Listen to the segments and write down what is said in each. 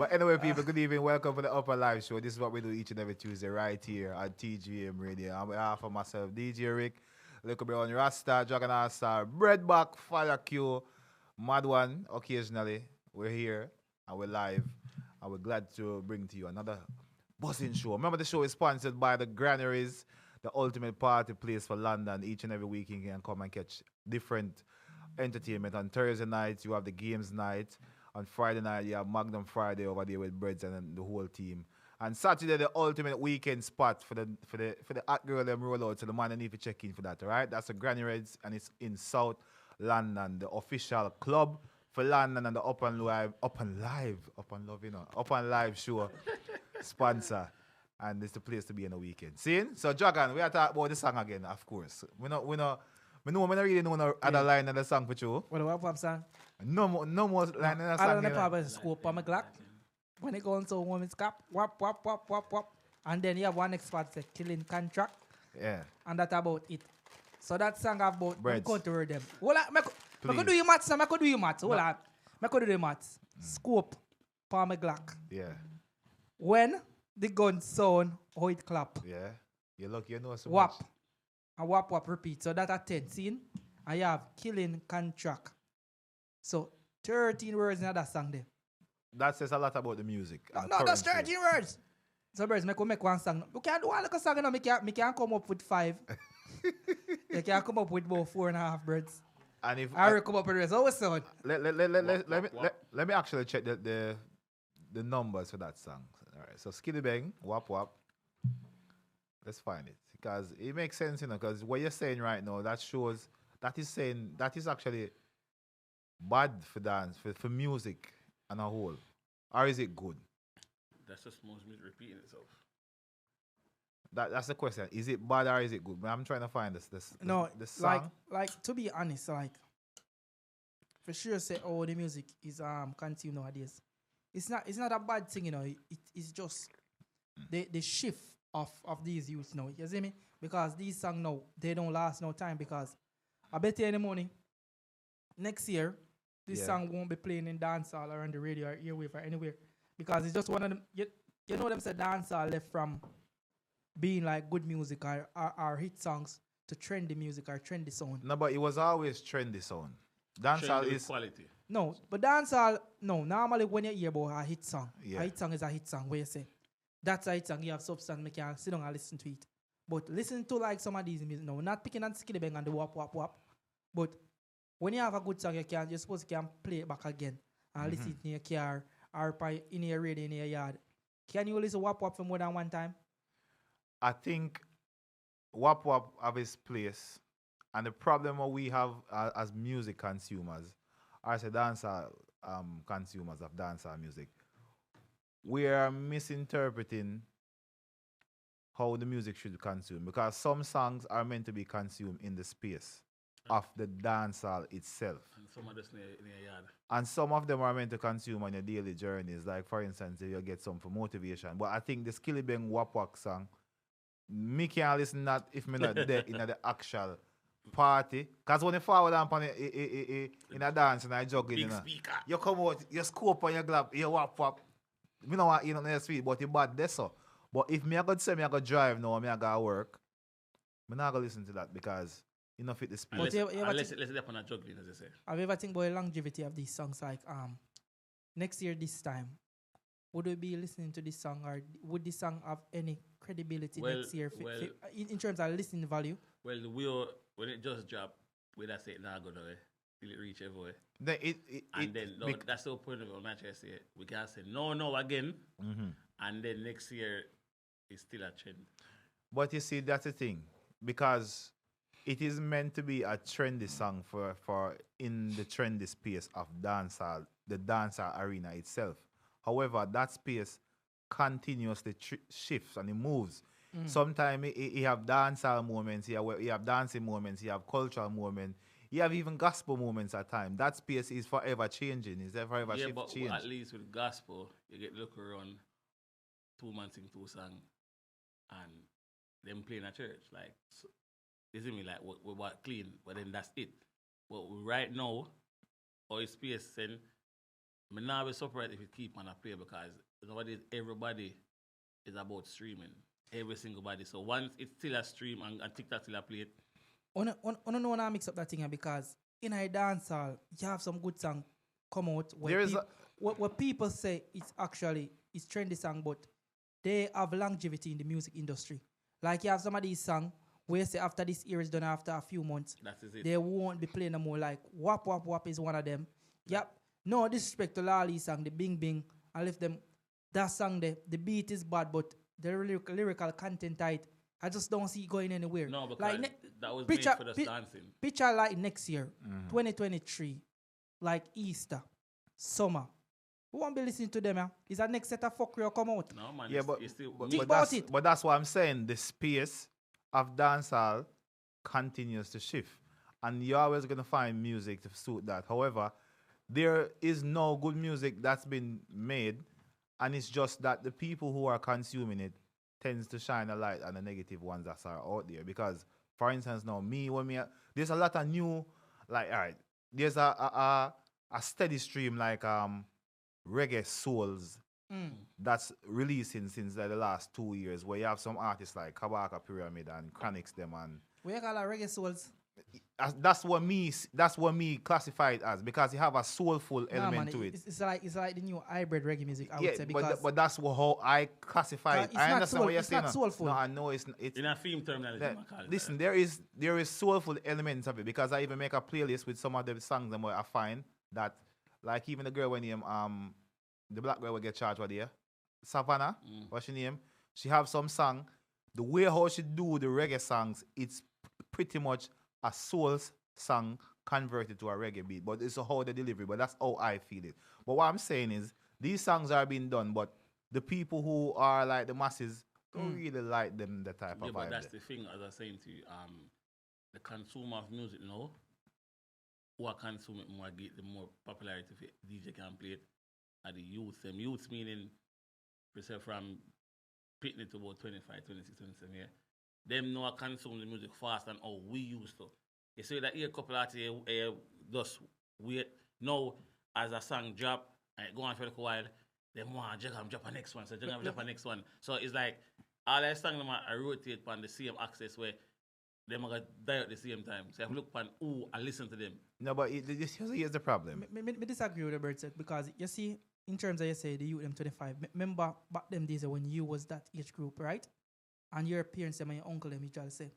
But anyway, people, good evening. Welcome to the Upper Live Show. This is what we do each and every Tuesday right here at TGM Radio. On behalf of myself, DJ Rick, little bit on Rasta, Dragon Star, Breadback, Fire Q, Mad One, occasionally. We're here and we're live. And we're glad to bring to you another buzzing show. Remember, the show is sponsored by the Granaries, the ultimate party place for London. Each and every week you can come and catch different entertainment. On Thursday nights, you have the games night. On Friday night, you have Magnum Friday over there with Breads and the whole team. And Saturday, the ultimate weekend spot for the hot girl them roll out. So the man need to check in for that, all right? That's the Granny Reds, and it's in South London, the official club for London and the Up and Live show sponsor. And it's the place to be in the weekend. See? So Dragon, we are talking about the song again, of course. We know I don't really know no other line in the song for you. What a pop song? No more line in the song. I don't know probably scope on my Glock. When it goes to woman's cap, wap, wap, wap, wap, wap. And then you have one next part say killing contract. Yeah. And that's about it. So that song about Breads. going to them. Hold on, I could do your maths, I could do your maths. Hold on. I could do the maths. Scope on my Glock. Yeah. When the gun sound, how it clap. Yeah. You look, you know so Wap. much. And wap wap repeat. So that at 10 scene. And you have killing contract. So 13 words in that song there. That says a lot about the music. No, that's 13 words. So birds, make one song. You can't do all the song, you know. Me can't come up with 5. You can't come up with about 4.5 birds. And if I will come up with the rest. Always sound. let me actually check the numbers for that song. All right. So Skilly Bang, Wap Wap. Let's find it. Because it makes sense, you know, because what you're saying right now, that is actually bad for dance, for music and a whole. Or is it good? That's just most music repeating itself. That's the question. Is it bad or is it good? I'm trying to find this song. Like to be honest, like for sure say the music is consumed nowadays. It's not a bad thing, you know. It's just the shift of these youths now. You see me? Because these songs now they don't last no time because I bet you any money next year this song won't be playing in dancehall or on the radio or earwave or anywhere. Because it's just one of them you know them say dancehall left from being like good music or hit songs to trendy music or trendy sound. No, but it was always trendy sound. Dancehall Trendy is quality. No, but dancehall, no. Normally when you hear about a hit song, a hit song is a hit song where you say, that's a hit song, you have substance, make you sit down and listen to it. But listen to like some of these music, no, not picking on Skilly Bang and the wap wap wap. But when you have a good song, you're supposed to play it back again and listen to in your car or in your radio in your yard. Can you listen to wap wap for more than one time? I think Wap Wap have its place. And the problem what we have as music consumers, or as a dancer consumers of dancehall music, we are misinterpreting how the music should be consumed. Because some songs are meant to be consumed in the space of the dancehall itself. And some of this in your yard. And some of them are meant to consume on your daily journeys. Like, for instance, you get some for motivation. But I think the Skilly Bang Wap Wap song, me can't listen that if me not there in the actual party. Because when you forward on in a dance and I juggling, Big you know, speaker. you come out, you scope on your glove, you wap wap. Me know what you know your sweet, but you bad there so. But if me I could say me I go drive now, me I go work, me not gonna listen to that because you know fit the speed. Unless But let's up on a juggling, as they say. Have you ever think about the longevity of these songs? Like next year this time, would we be listening to this song or would this song have any credibility next year in terms of listening value? Well, when it just dropped, we that's it now go away. Till it reach everywhere. That's the point of it. I'm not trying to say it. We can say no again, and then next year it's still a trend. But you see, that's the thing. Because it is meant to be a trendy song for in the trendy space of dancehall, the dancehall arena itself. However, that space continuously shifts and it moves. Sometimes you have dancehall moments, you have dancing moments, you have cultural moments, you have even gospel moments at times. That space is forever changing. It's forever changing. At least with gospel, you get look around 2 months sing 2 songs and them playing at church. Like, so, you see me, like, we clean, but then that's it. But right now, our space, and I'm not be surprised if it keep on a play because nowadays everybody is about streaming. Every single body. So once it's still a stream and TikTok still a play it. I don't know when I mix up that thing because in a dancehall, you have some good song come out where, where people say it's trendy song, but they have longevity in the music industry. Like you have some of these songs where say after this year is done after a few months, they won't be playing no more. Like Wap Wap Wap is one of them. Yep. No disrespect to Lali song, the Bing Bing. I left them that song there. The beat is bad, but the lyrical content tight. I just don't see it going anywhere. No, because that was made for the dancing. Picture like next year, 2023, like Easter, summer. We won't be listening to them, yeah? Is that next set of fuckery come out? No, man. Yeah, but that's what I'm saying. The space of dancehall continues to shift. And you're always going to find music to suit that. However, there is no good music that's been made, and it's just that the people who are consuming it tends to shine a light on the negative ones that are out there. Because, for instance, now there's a lot of new, like, all right, there's a steady stream like reggae souls that's releasing since the last 2 years, where you have some artists like Kabaka Pyramid and Chronix them and. We call it reggae souls. That's what me classify it as, because you have a soulful element to it. It's like the new hybrid reggae music, I would say. Because but that's how I classify it. I understand what you're saying. It's not soulful. No, I know it's in a film terminology. Listen, there is soulful elements of it, because I even make a playlist with some of the songs where I find that, like even the girl when name the black girl will get charged what year, Savannah, what's her name? She have some song. The way how she do the reggae songs, it's pretty much a soul song converted to a reggae beat, but it's how the delivery. But that's how I feel it. But what I'm saying is, these songs are being done, but the people who are like the masses don't really like them, the type of vibe. But that's the thing, as I was saying to you, the consumer of music now, who are consuming more, get the more popularity if DJ can play it, are the youth. Them youths meaning, from pitting it to about 25, 26, 27 years. Them know I consume the music fast and how we used to. You see that here a couple of artists just wait. Now, as a song drop, and it go on for a while, them want to drop a next one. So drop a next one. So it's like, all I song them I rotate on the same axis where them are going to die at the same time. So I look on I listen to them. No, but here's the problem. I disagree with the bird set, because you see, in terms of you say the youth them 25, remember back them days when you was that age group, right? And your parents them and your uncle them, you try to say,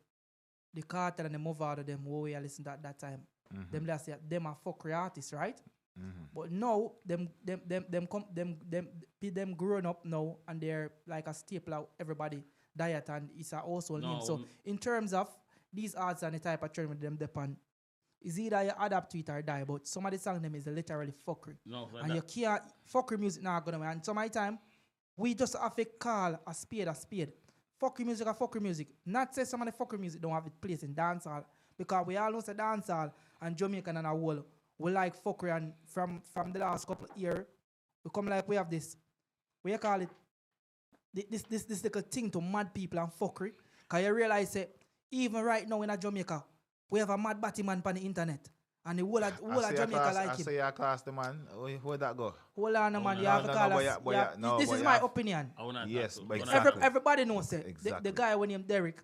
the Cartel and the move out of them, who we listen to at that time, them last year, them are fuckery artists, right? But now, them growing up now, and they're like a staple of everybody diet, and it's a household name. So in terms of these arts and the type of trend with them depend, is either you adapt to it or die. But some of the songs them is literally fuckery. No, and you can't fuckery music now gonna. And some of the time, we just have to call a spade a spade. Fuckery music or fuckery music. Not say some of the fuckery music don't have its place in dancehall, because we all know say dancehall and Jamaican and a whole we like fuckery, and from the last couple of years we come like we have this, we call it this little thing to mad people and fuckery. Cause you realize say even right now in a Jamaica we have a mad batty man on the internet. And the whole of Jamaica like him. I say you class the man. Where'd that go? Hold on, man. You have to call us. This is my opinion. Yes, but exactly. Everybody knows it. Exactly. The guy named Derek,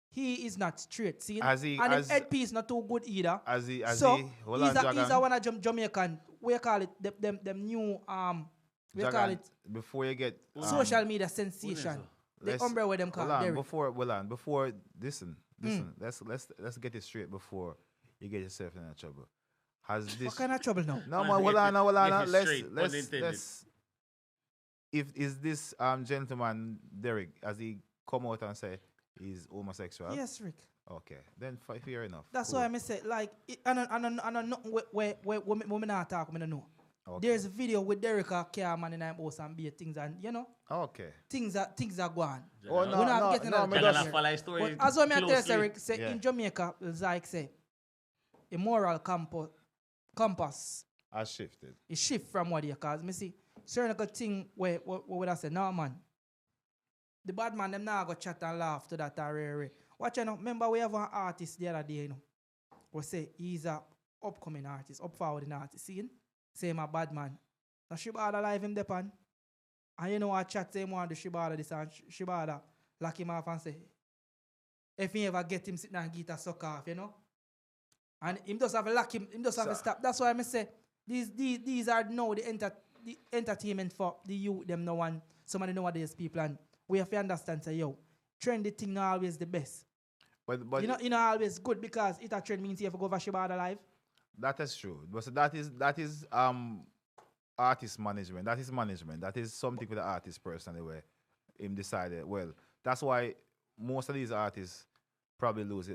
he is not straight. See? And his headpiece not too good either. He's a one of Jamaican. We call it them new we call it before you get social media sensation. The umbrella where them call Derek. Before listen. Let's get it straight before you get yourself in trouble. What kind of trouble now? No, man, hold on. Let's. Is this gentleman Derek, as he come out and say he's homosexual? Yes, Rick. Okay, then fair enough. That's why I say like I don't where we not talk. I don't know. Okay. There's a video with Derek Carman and I'm also and be things, and you know. Okay. Things are going. Oh no. But as I tell Eric, say in Jamaica, it's like say, a moral compass has shifted. It shift from what you cause. Me see certain thing where would I say, no man. The bad man them now go chat and laugh to that rare. Watch you know. Remember we have an artist the other day, you know. We say he's a upcoming artist, up forwarding artist. See? Say my bad man. The Shibada live him depend. And you know I chat to him want the Shibada this and Shibada lock him off and say, if he ever get him sitting and get a suck off, you know. And him just have to lock him just have to stop. That's why I say these are now the entertainment for the youth them no one somebody nowadays people and we have to understand say yo, trendy thing not always the best. But you know always good because it a trend means you have to go over Shibada live. That is true. But so that is artist management. That is management. That is something with the artist personally where him decided, well, that's why most of these artists probably lose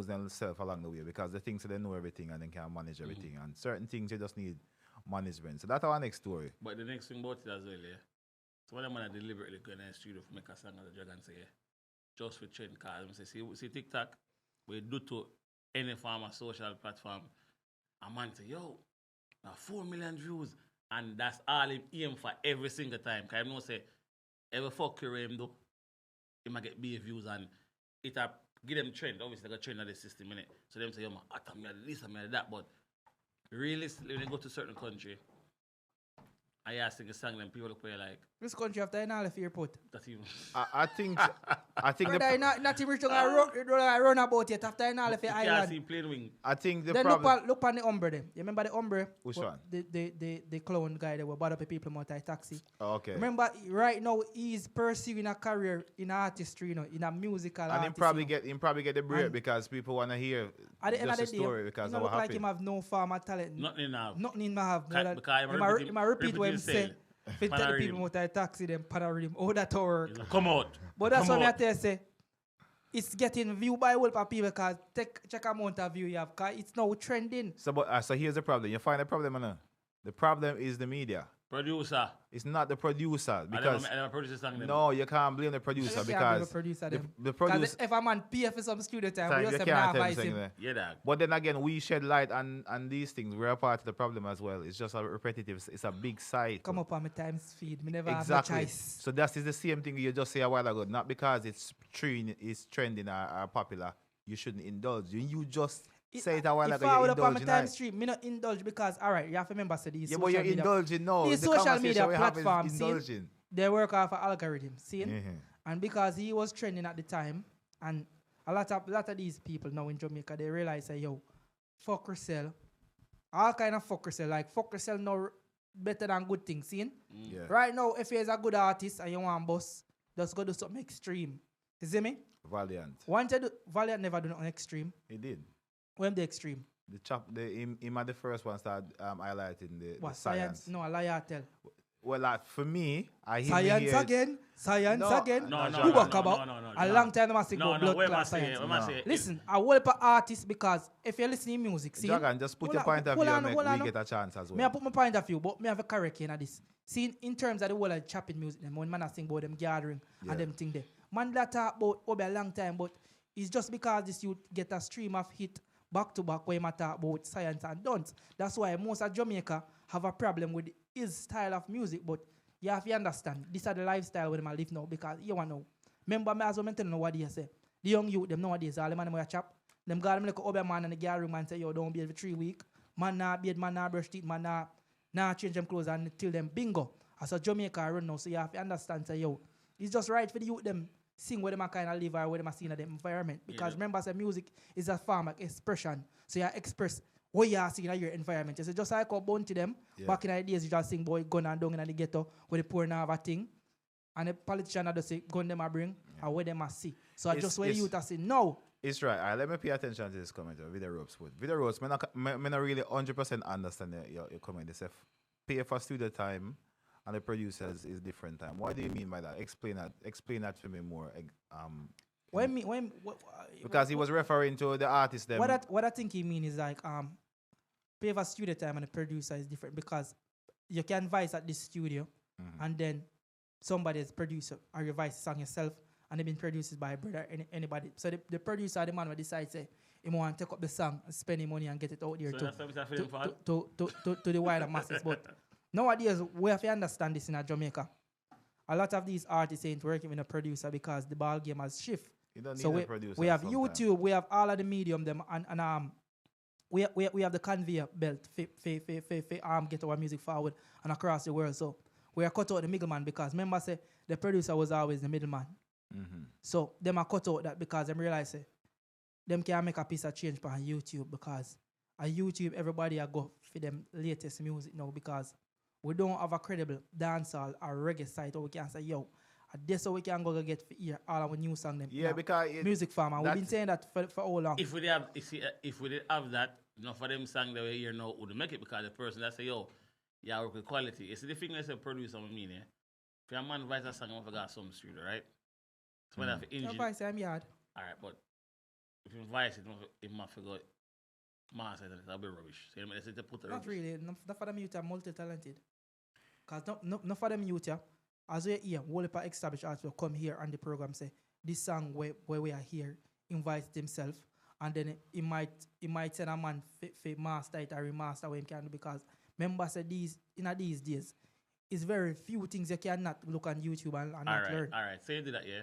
themselves along the way because they think so they know everything and they can manage everything. And certain things you just need management. So that's our next story. But the next thing about it as well, yeah. So when I'm gonna deliberately go in the studio to make a song as a dragon say, yeah, just for trend cause I say, see TikTok, we do to any form of social platform, a man say, yo, now 4 million views. And that's all him aim for every single time. Cause I know say every fuck you him though, he might get big views and it give them trend. Obviously like a trend of the system in it. So them say, yo man, I'm this, I'm that, but realistically when they go to certain country, I ask sing a song and people look for you like This country after an all airport. that's even I think Brother, not even run about it after an all you can't island. see plain wing. I think the Then problem. look on the Umbre them. You remember the Umbre? Which one? The clown guy that were bad up the people multi-taxi. Oh, okay. Remember, right now he's pursuing a career in artistry, you know, in a musical. And him probably get the break because people want to hear at the end of just the the story day, because he I'm look like happy. him have no farmer talent. Nothing now. Nothing him have. Because He repeat what him say. If you tell the people multi-taxi, them panarim. Oh, that work. Come out. But that's what I tell you, say. It's getting viewed by a whole of people because check amount of view you have because it's now trending. So here's the problem. You find the problem, man. The problem is the media. Producer. It's not the producer because I producer song them. no, you can't blame the producer because the producer. If a man pay for some studio time, we you just can't tell advise him. him. Yeah, dog. But then again, we shed light on these things. We're a part of the problem as well. It's just a repetitive. It's a big side. Come up on my times feed. Me never have Exactly. no choice. So that is the same thing you just say a while ago. Not because it's trending or popular, you shouldn't indulge. You just say it a while if ago. I would You're up on my indulging. time stream, me not indulge because alright, you have to remember say these Yeah, social but you're media, indulging now. these The social conversation media we have is platforms, see, indulging. they work off an algorithm, see? Mhm. And because he was trending at the time, and a lot of these people now in Jamaica, they realize say, yo, fuck yourself. All kind of fuck yourself. Like fuck yourself no better than good things, see? Yeah. Right now, if you're a good artist and you want boss, just go do something extreme. You see me? Valiant never do nothing extreme. He did. When the extreme? Him at the first one started highlighting the What, science. No, a liar tell. Well, like, for me, I hear Science again. No. A long time I say No, blood where am I clot saying? science. Listen, I will help artists because if you're listening to music, see. Dragon, just put your point of view and make we get a chance as well. Me I put my point of view, but me have a correct in this. See, in terms of the whole of chopping music, them when man I sing about them gathering and them thing there. Man that talk about over a long time, but it's just because this youth get a stream of hit back to back where you talk about science and dance. That's why most of Jamaica have a problem with his style of music, but you have to understand, this is the lifestyle where I live now because you want to know. Remember me as well, I tell you what they say. The young youth, them nowadays, all the man them chop. Them got them like a over man and the gathering man say, yo, don't be for 3 weeks. Man nah beard, man nah brush teeth, man nah change them clothes until them bingo. As a Jamaica run now, so you have to understand, say, yo, it's just right for the youth them sing where them kind of live or where them are seeing in the environment. Because remember, say, music is a form of expression. So you express what you are seeing in your environment. So just like how Bounty them, back in the days, you just sing boy gun and down in the ghetto where the poor now have a thing. And the politician just say gun them a bring and where them a see. So just where the youth are saying, no. It's right. All right, let me pay attention to this comment. Video ropes. Video ropes, I not really 100% understand your comment. They say pay for studio time and the producers is different time. What do you mean by that? Explain that to me more. Because he was referring to the artist. Them. What I think he mean is like pay for studio time and the producer is different because you can voice at this studio and then somebody's producer or you voice the song yourself and they've been produced by a brother anybody. So the producer, the man will decide say he want to take up the song and spend the money and get it out there to the wider masses. But nowadays we have to understand this in Jamaica. A lot of these artists ain't working with a producer because the ball game has shifted. You don't need so a producer we have sometimes. YouTube, we have all of the medium them and we have the conveyor belt get our music forward and across the world. So we are cut out the middleman because remember say the producer was always the middleman. Mm-hmm. So them are cut out that because them realize say them can make a piece of change on YouTube because on YouTube everybody a go for them latest music now because we don't have a credible dancehall or reggae site where we can say yo. That's how we can go get for hear all our new song them. Yeah, because music farm and we've been saying that for how long. If we did have that, enough for them song that we hear now would make it because the person that say yo, yeah, work with quality. You see the thing that's a producer I mean, yeah. If your man writes a song, I forgot some street, right? So when I have engine. Voice I'm yard. Alright, but if you voice it might forget master it, that'll be rubbish. So you say to put the Not rubbish. really. None for them youth are multi-talented. Because no for them youth, yeah, as we hear, whole heap of established artists will come here on the program say, this song where we are here, invite himself, and then he might send a man for master it or remaster what he can do because remember say these days, it's very few things you cannot look on YouTube and not learn. Alright, so you do that, yeah.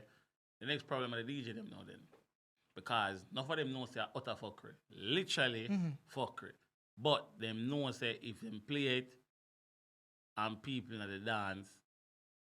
The next problem is the DJ them now then. Because none of them know say utter fuckery. Literally fuckery. But them know say if them play it and people in the dance,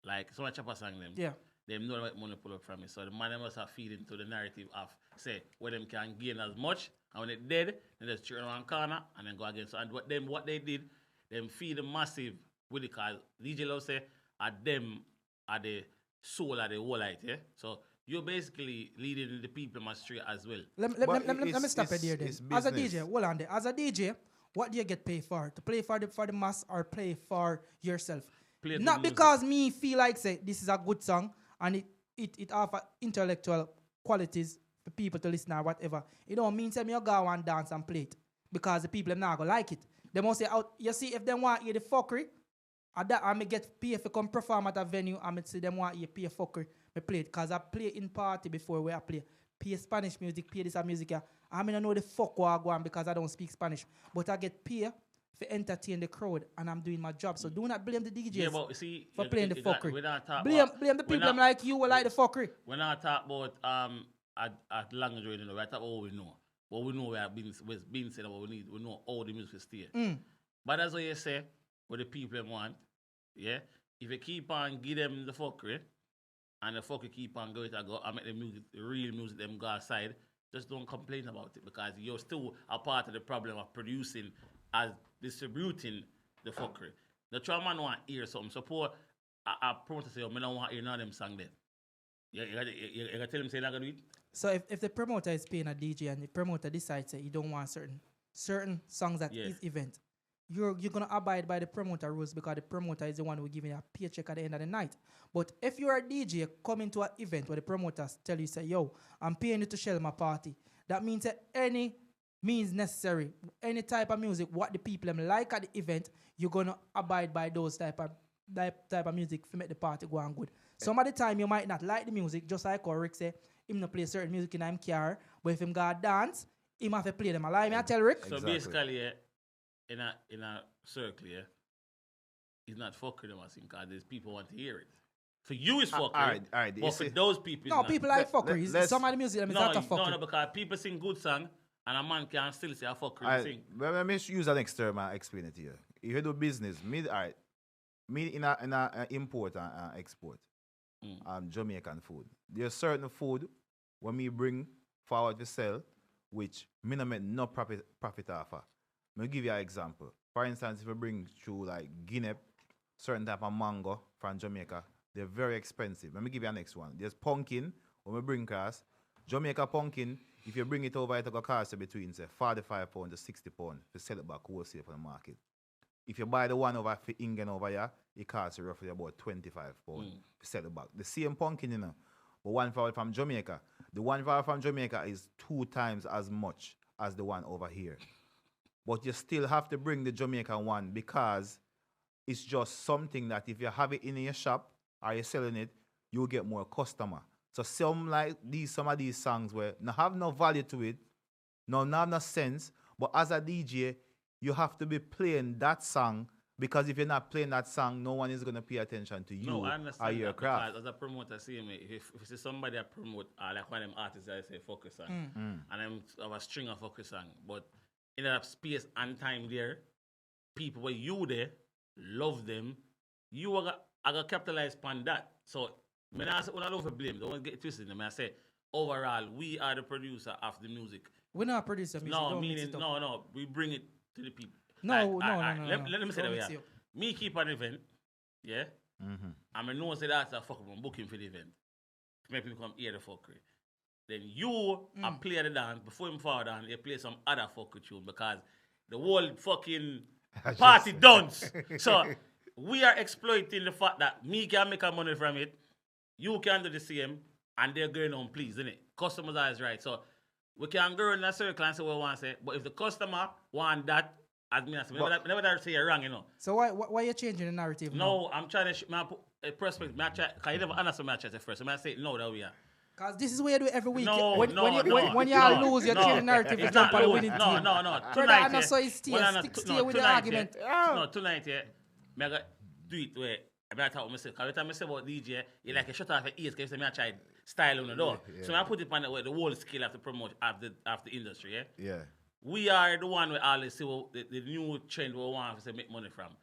like someone chop a song them, them know what money pull up from it. So the man must have feed into the narrative of say where them can gain as much and when it dead, then just turn around corner and then go again. So and what they did, them feed the massive with it because DJ Love say at them are the soul of the whole light, yeah? So you're basically leading the people astray as well. Let me stop it there then. As a DJ, hold on there. As a DJ, what do you get paid for? To play for the mass or play for yourself? Not because me feel like say this is a good song and it offer intellectual qualities for people to listen or whatever. It don't mean say me go and dance and play it because the people them not gonna like it. They must say out. You see if they want to hear the fuckery, I may get paid if I come perform at a venue and I see them want to hear pay fuckery. I play it because I play in party before where I play Spanish music, play this music. I mean I know the fuck what I go on because I don't speak Spanish, but I get paid for entertain the crowd and I'm doing my job. So do not blame the DJs for playing the fuckery. Blame the people like you who like the fuckery. When I talk about at language, we talk about what we know. What we know we have been said about we know all the music stay. But that's what you say, what the people want. Yeah? If you keep on give them the fuckery and the fucker keep on going to go and make the real music them go outside, just don't complain about it because you're still a part of the problem of producing as distributing the fuckery. The trauma want to hear something. Suppose I promoter say, I don't want to hear none of them song then. You gotta tell him say they're not gonna do it. So if the promoter is paying a DJ and the promoter decides that you don't want certain songs at his event, you're gonna abide by the promoter rules because the promoter is the one who giving you a paycheck at the end of the night. But if you're a DJ coming to an event where the promoters tell you say, yo, I'm paying you to shell my party, that means that any means necessary, any type of music, what the people them like at the event, you're gonna abide by those type of music to make the party go on good. Some of the time you might not like the music, just like Rick say, him not play certain music in him car, but if him go dance, him have to play them. Allow me I tell Rick. So basically, in a circle, it's not fucking them as him because there's people want to hear it. For you it's fucking. All right. But for those people, no, people like fuckery. Some of the music is not a fuckery. No, because people sing good song and a man can still say a fuckery sing. Let me use an next term and explain it here. If you do business, me in a import and export, Jamaican food. There's certain food when me bring forward to sell, which me no make no profit offer. Let me give you an example. For instance, if you bring through like guinea, certain type of mango from Jamaica, they're very expensive. Let me give you a next one. There's pumpkin, when we bring across, Jamaica pumpkin, if you bring it over, it will cost you between say £45 to £60 to sell it back wholesale for the market. If you buy the one over for England over here, it costs you roughly about £25 to sell it back. The same pumpkin, you know, but one from Jamaica. The one from Jamaica is 2 times as much as the one over here. But you still have to bring the Jamaican one because it's just something that if you have it in your shop or you're selling it, you'll get more customer. So some of these songs where not have no value to it, not have no sense, but as a DJ, you have to be playing that song because if you're not playing that song, no one is going to pay attention to you or your craft. As a promoter, see me, if you see somebody that promote, like one of them artists that say focus on, and I have a string of focus on, but in a space and time there, people where you there, love them, you are gonna capitalize upon that. So when I don't for blame, don't get it twisted. I say overall, we are the producer of the music. We're not producer music. No, meaning no, we bring it to the people. No. Let me say that way. Me keep an event, yeah. Mm-hmm. And I know say that's a fuck I'm booking for the event. Make people come hear the fuckery. Then you play the dance before him fall down, you play some other fuckery tune because the whole fucking party dance. So we are exploiting the fact that me can make a money from it, you can do the same, and they're going on please, isn't it? Customers are right. So we can go in that circle and say what we want to say, but if the customer want that, as me I say, never that say you're wrong, you know. So why you changing the narrative? No, I'm trying to put a perspective. Because you never answer my chat first. So I say no, that we are. Because this is what you do every week. No, when you lose, you change the narrative. It's not the lose. winning team. No. Tonight, stay with the argument. No, tonight, I got do it where I talk with myself. Every time I say about DJ, you like a shut off your ears because I try style on the door. So I put it on the whole scale of the promotion of the industry. Yeah. We are the one where always see the new trend we want to make money from.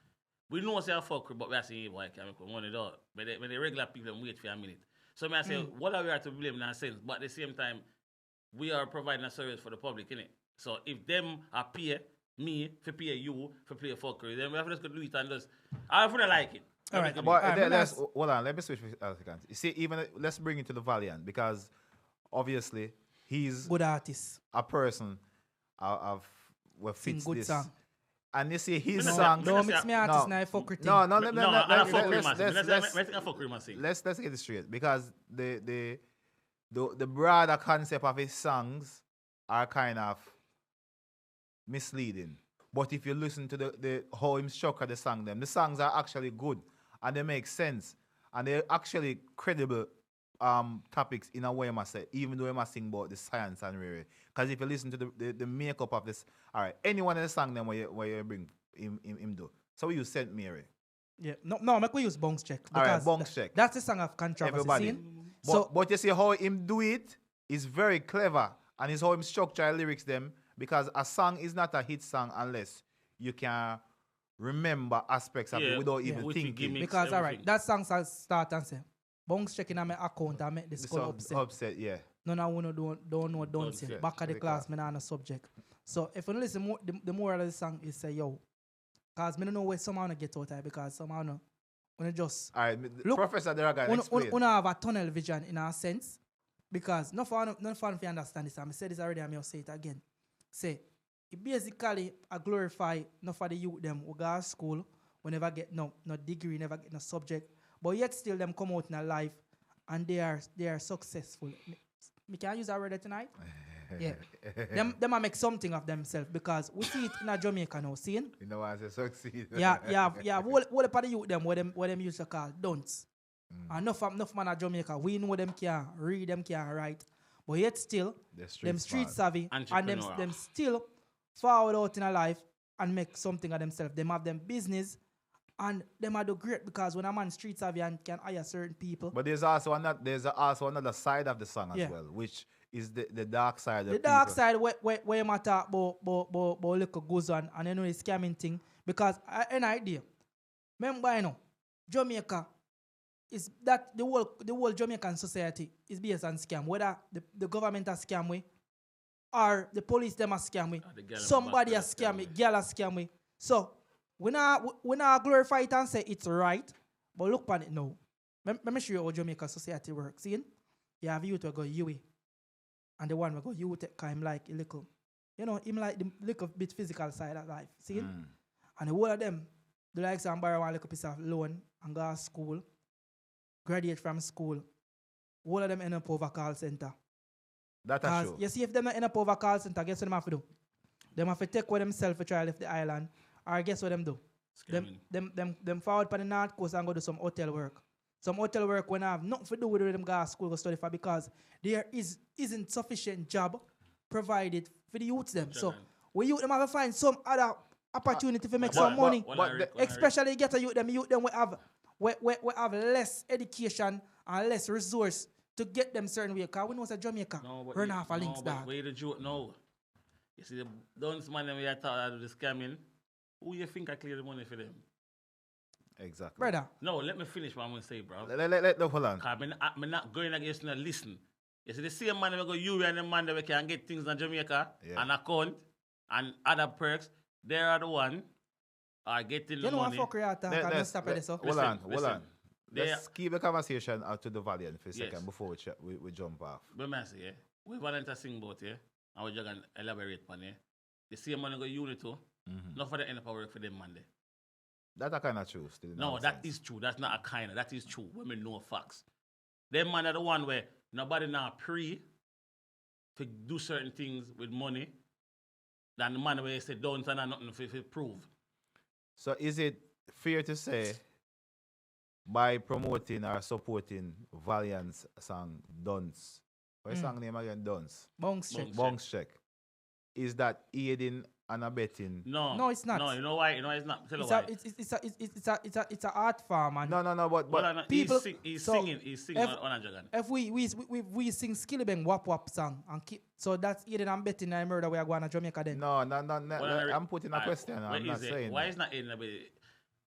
We know say a fuck, but we are saying, boy, can make money though. But the regular people wait for a minute. So I say, what are we to blame in that sense? But at the same time, we are providing a service for the public, innit? So if them are pay me, for pay you, for play a fuckery, then we have to just do it and just, I don't like it. All right. But hold on, let me switch for a second. You see, even let's bring it to the Valiant because obviously he's good artist, a person of what fits good this. Song. And you see his songs. Don't mix me artist now fuckery. Let's get it straight because the broader concept of his songs are kind of misleading. But if you listen to the how him structure the songs are actually good and they make sense and they're actually credible topics in a way I must say, even though I must sing about the science and really. Because if you listen to the makeup of this, all right, anyone in the song them where you bring him do. So we use Saint Mary. Yeah, no, make we use Bongs Check. All right, Bongs Check. That's the song of controversy. Everybody. But you see how him do it is very clever and it's how him structure lyrics them because a song is not a hit song unless you can remember aspects of it without even thinking. Because all right, that song start and say, Bongs checking on my account and make the skull upset. Yeah. No, don't say. Back of the class, me not on a subject. So if you listen, the moral of the song is say, yo, because me don't know where somehow to get out of because somehow no, when you just all right, look, Professor Deraga, explain. We have a tunnel vision in a sense because no fun if you understand this. I said this already, I'll say it again. Say, it basically a glorify not for the youth them who go to school, we never get no degree, never get no subject, but yet still them come out in a life and they are successful. Me can use that word tonight? Yeah. them make something of themselves because we see it in a Jamaica now, seeing? You know what I say succeed. Yeah. What part of youth them where them used to call dunce. And enough man at Jamaica, we know them can read, them can write. But yet still, them street savvy and them still forward out in a life and make something of themselves. Them have them business and them are do great because when a man street savvy and can hire certain people. But there's also another side of the song as well, which is the dark side of the dark side where you might talk about little goes on and you know the scamming thing. Because an idea. Remember, you know, Jamaica is that the whole Jamaican society is based on scam. Whether the government has scam way or the police them has scam way. Somebody has scam way, girl has scam way. So we not glorify it and say it's right, but look on it now. Let me show you how Jamaican society works. See? You have youth who go UA. And the one who go youth him like a little, you know, him like the little bit physical side of life. See? And the whole of them, they like some borrow one little piece of loan and go to school. Graduate from school, all of them end up over call center. That's true. You see, if them not end up over call center, guess what them have to do? Them have to take with themselves to try to lift the island. Or guess what them do? Them forward for the north coast and go do some hotel work. Some hotel work when I have nothing to do with them go to school go study for because there isn't sufficient job provided for the youths them. So we youth them have to find some other opportunity to make some money. Especially get a youth them we have less education and less resource to get them certain way. Because we know that Jamaica run off a links dog. Where the youth know? You see the dance man when you thought of the scamming, who you think I clear the money for them? Exactly. Brother. No, let me finish what I'm going to say, bro. Hold on. Because I'm not going against no listen. You see the same man that go you and the man that we can get things in Jamaica, an account, and other perks, they are the one are getting the money. You know what fuck you talk? Stop it, so. Hold on. Let's keep the conversation out to the Valiant for a second before we jump off. But I say, yeah, we volunteer sing about it, and we're just going to elaborate on it. The same man go unit too, not for the end of our work for them man there. That's a kind of true still. No, that is true. That's not a kind of. That is true. Women know facts. Them man are the one where nobody now pre to do certain things with money than the man where they say don't and nothing to prove. So is it fair to say by promoting or supporting Valiant's song Dunce, what's song name again? Dunce? Bongs check. Is that aiding and abetting? No, it's not. No, you know why? You know it's not. Tell why. It's a art form, and but people he's singing on a dragon. If we sing Skilly Bang Wap Wap song and keep, so that's aiding and abetting and murder we are going to Jamaica then. No. I'm putting a question. I'm not saying. Why is not aiding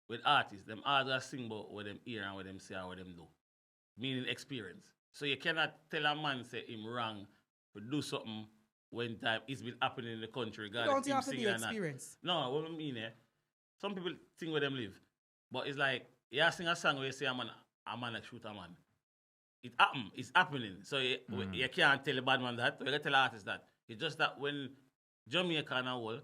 with artists? Them artists sing about what them hear and what them say and what them do, meaning experience. So you cannot tell a man say him wrong to do something when time it's been happening in the country. You don't have to be experience. No, what I mean, some people think where them live. But it's like, you sing a song where you say a man like shoot a man. It happen. It's happening. So you can't tell a bad man that. Or you can tell an artist that. It's just that when Jamaica and all,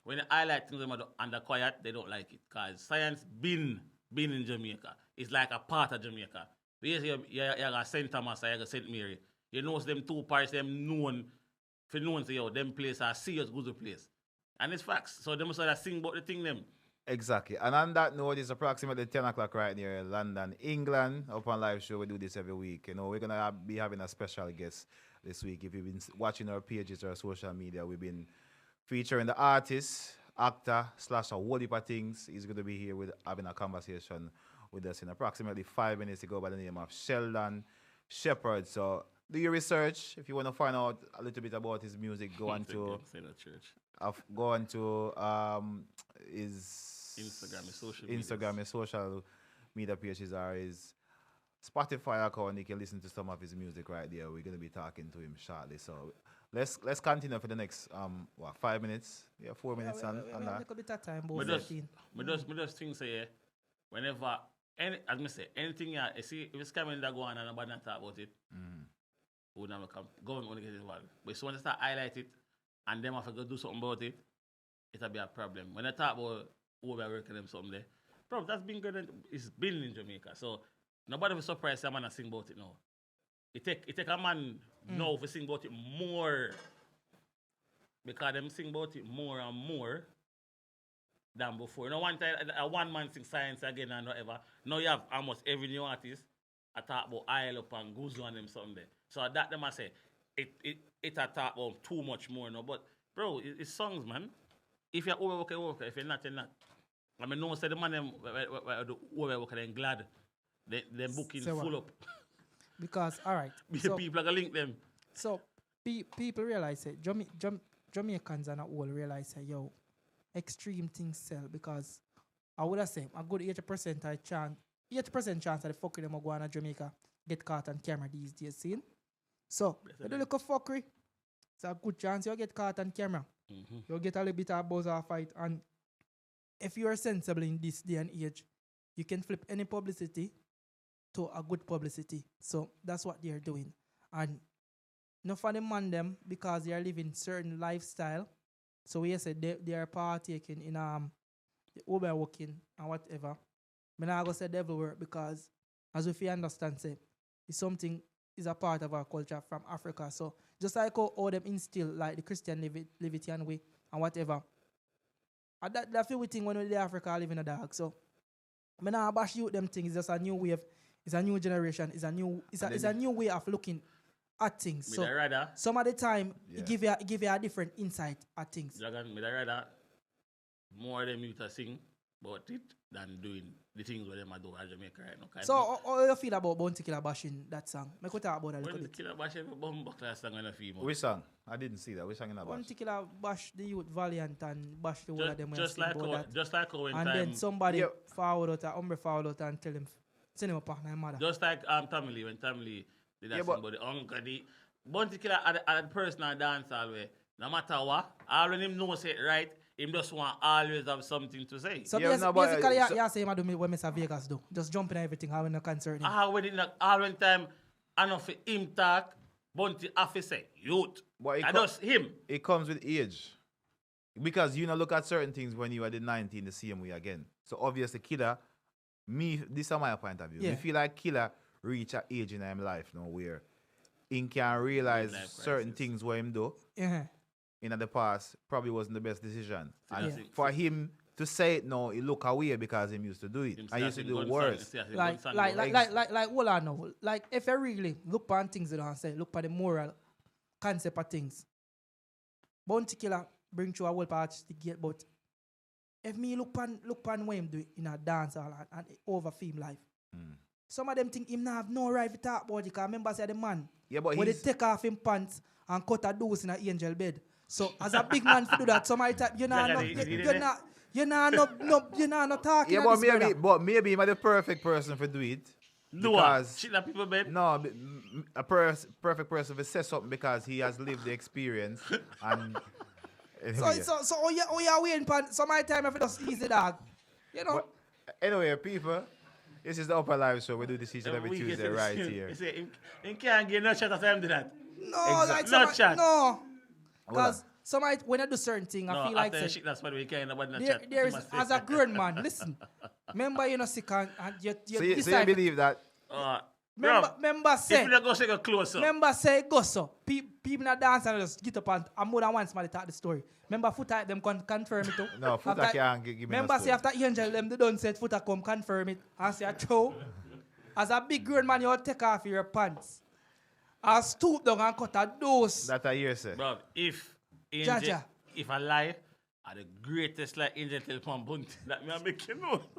when they highlight things under quiet, they don't like it. Because science been in Jamaica. It's like a part of Jamaica. You got St. Thomas or you got St. Mary. You know them two parts, them known. For no one say, yo, them place are serious good place. And it's facts. So they must have sing about the thing them. Exactly. And on that note, it's approximately 10 o'clock right near London, England. Up on live show, we do this every week. You know, we're going to be having a special guest this week. If you've been watching our pages or social media, we've been featuring the artist, actor, / a whole heap of things. He's going to be here having a conversation with us in approximately 5 minutes ago by the name of Sheldon Shepherd. So do your research. If you want to find out a little bit about his music, go on to his Instagram, his social media pages, or his Spotify account. You can listen to some of his music right there. We're gonna be talking to him shortly. So let's continue for the next 5 minutes? 4 minutes on that. A little bit of time, but just think say whenever as I say anything you see if it's coming that go on and nobody not talk about it. Who never come. Government want to get involved. But so when they start highlight it and them have to go do something about it, it'll be a problem. When they talk about who we're working them something there, bro, that's been good. It's been in Jamaica. So nobody will surprise a man to sing about it now. It take a man now to sing about it more. Because them sing about it more and more than before. You know, one time one man sing science again and whatever. Now you have almost every new artist I talk about Isle Up and Guzo and them something there. So that them I say it I talk about too much more now. But bro, it's songs, man. If you're overwork. If you're not, you're not. I mean, no one said the man them overwork and glad they booking full up. Because all right, so, people are gonna link them. So people realize that Jamaicans and all realize that yo, extreme things sell because I would have said a good 80% chance that the fucker them are going to Jamaica get caught on camera these days, see? So, you do look a fuckery. It's a good chance you'll get caught on camera. You'll get a little bit of buzz or fight. And if you are sensible in this day and age, you can flip any publicity to a good publicity. So, that's what they're doing. And not for the man them, because they are living certain lifestyle. So, we say they are partaking in overworking and whatever. I'm not going to say devil work because, as if you understand, say, it's something is a part of our culture from Africa. So just like how them instill like the Christian Levitian way and whatever. And that feel we think when we're in Africa live in a dark. So I'm not bash you them things. It's just a new wave. It's a new generation. It's a new way of looking at things. So some of the time it give you a different insight at things. Dragon, me rather more them you to sing about it than doing the things where them are doing in Jamaica right now. So, how you feel about Bounty Killer bashing that song? I could talk about that a little Bounty bit. Killer bash every bum buckler song on a female. Which song? I didn't see that. Which song in that bash? Bounty Killer bash the youth Valiant and bash the whole of them. Just like how when and time... then somebody forward out and tell him, send him a partner, mother. Just like Tommy Lee, when Tommy Lee did that sing about the uncle, the Bounty Killer at the personal dance always. No matter what, all when him knows it right, him just want always have something to say. So basically, you say him do what Mr. Vegas do. Just jumping at everything, how in the concert. When time, enough for him talk, Bounty have to say, youth. And just him. It comes with age. Because you know, look at certain things when you are the 19 the same way again. So obviously, Killer, this is my point of view. I feel like Killer reach an age in his life now where he can realize certain things what him do. In the past probably wasn't the best decision. And for him to say it now, he look away because he used to do it. I used to do worse. Like, hold on now. Like, if you really look at things you don't say, look at the moral concept of things. Bounty Killer bring to a whole artistic gate, but if me look pan what him do in a dance and over film life, some of them think him not have no right to talk about it because remember say the man when they take off him pants and cut a dose in an angel bed. So as a big man to do that, somebody type you're not talking. Yeah, but maybe I'm the perfect person for do it. Because shit that people bed. No, a perfect person for say something because he has lived the experience and. Anyway. So you waiting for some of the time if it just easy dog. You know. But anyway, people, this is the Upper Live Show. We do this each and every Tuesday right here. You say he can't get no shot at him do that. No, like no chat. No. Because when I do certain things, I feel like that's why we can't nobody chat. There is as a grown man, listen. Remember you know sick and you so you believe that? Remember say if you go say closer. Remember say go so. People not dance and just get up and more than once somebody talk the story. Remember Footer them confirm it too. No, Footer can't give me remember say after Angel them they don't say Footer come confirm it and say true. As a big grown man you take off your pants. I stoop down and cut a dose. That I hear say. Bro, if Angel, if I lie, are the greatest like Angel tell Bounty that me make you know.